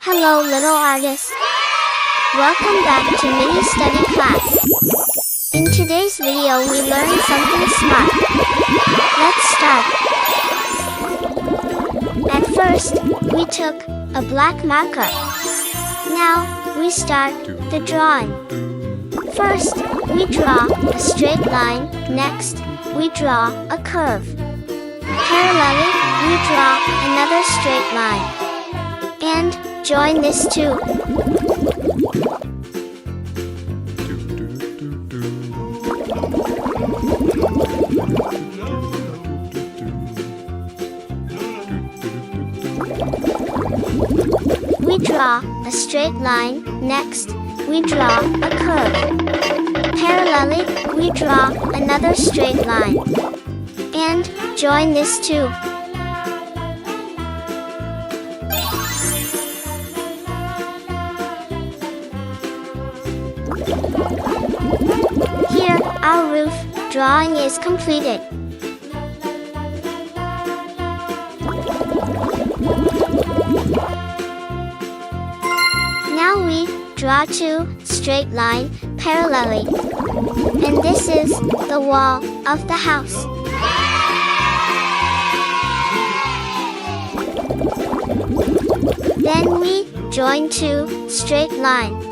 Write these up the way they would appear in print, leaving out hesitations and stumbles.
Hello little artists. Welcome back to mini study class. In today's video we learn something smart. Let's start. At first, we took a black marker. Now, we start the drawing. First, we draw a straight line. Next, we draw a curve. Parallelly, we draw another straight line. And join this too. We draw a straight line. Next, we draw a curve. Parallelly, we draw another straight line. And join this too. Here, our roof drawing is completed. Now we draw two straight lines parallelly. And this is the wall of the house. Then we join two straight lines.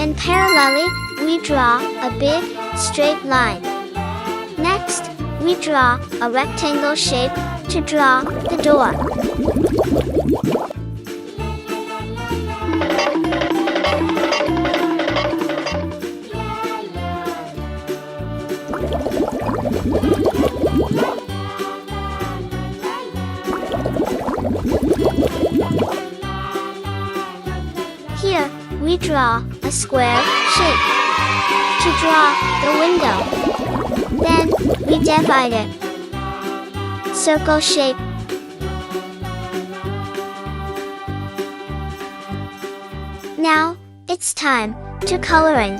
And parallelly, we draw a big straight line. Next, we draw a rectangle shape to draw the door. Here, we draw a square shape to draw the window. Then, we divide it. Circle shape. Now, it's time to coloring.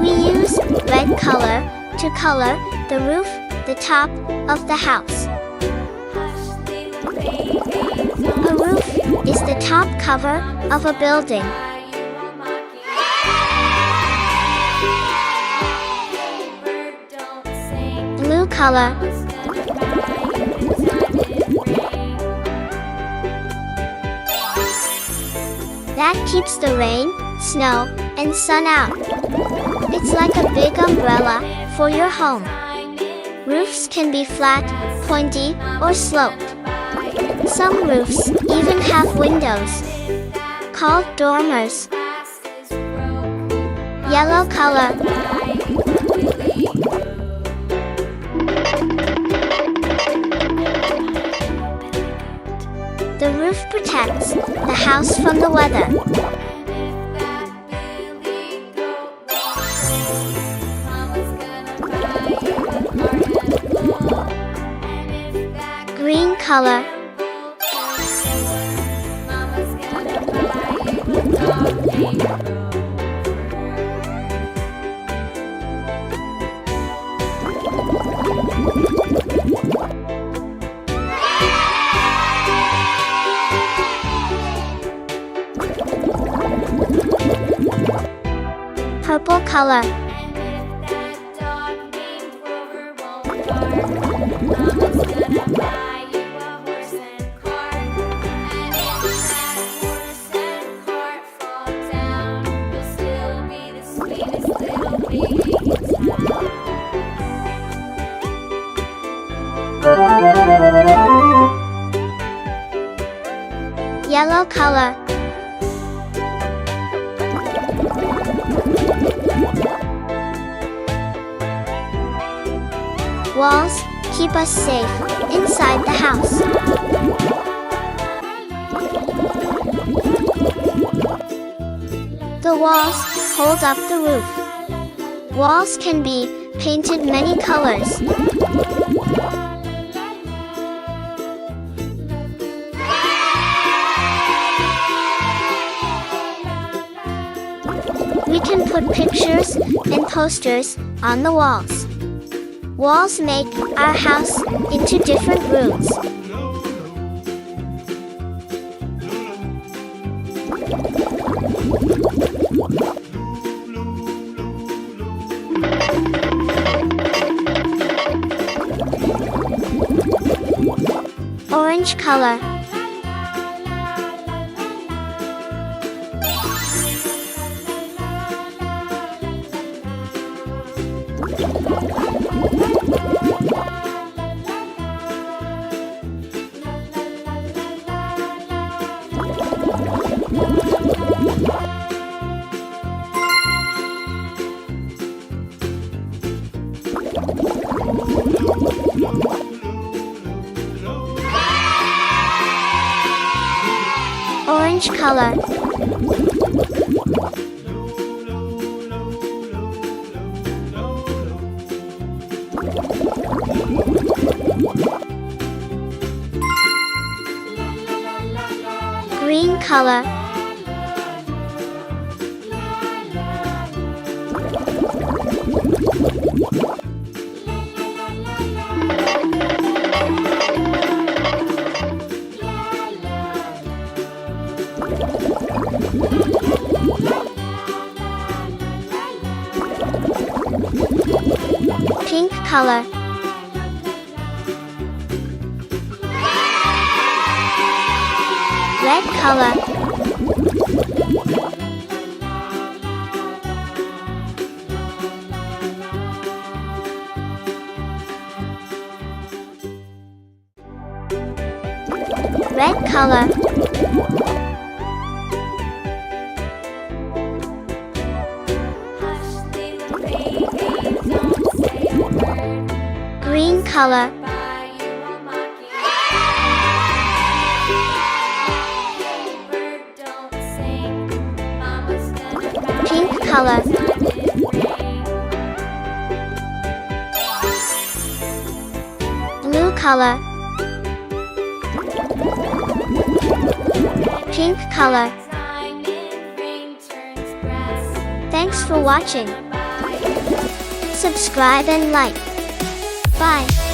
We use red color to color the roof, the top of the house. A roof is the top cover of a building. Blue color. That keeps the rain, snow, and sun out. It's like a big umbrella for your home. Roofs can be flat, pointy, or sloped. Some roofs even have windows, called dormers. Yellow color. The roof protects the house from the weather. Green color. Purple color. Yellow color. Walls keep us safe inside the house. The walls hold up the roof. Walls can be painted many colors. We can put pictures and posters on the walls. Walls make our house into different rooms. Orange color. Orange color. Green color. Pink color. Red color. Red color. Green color. Pink color. Blue color. Pink color. Thanks for watching. Subscribe and like. Bye.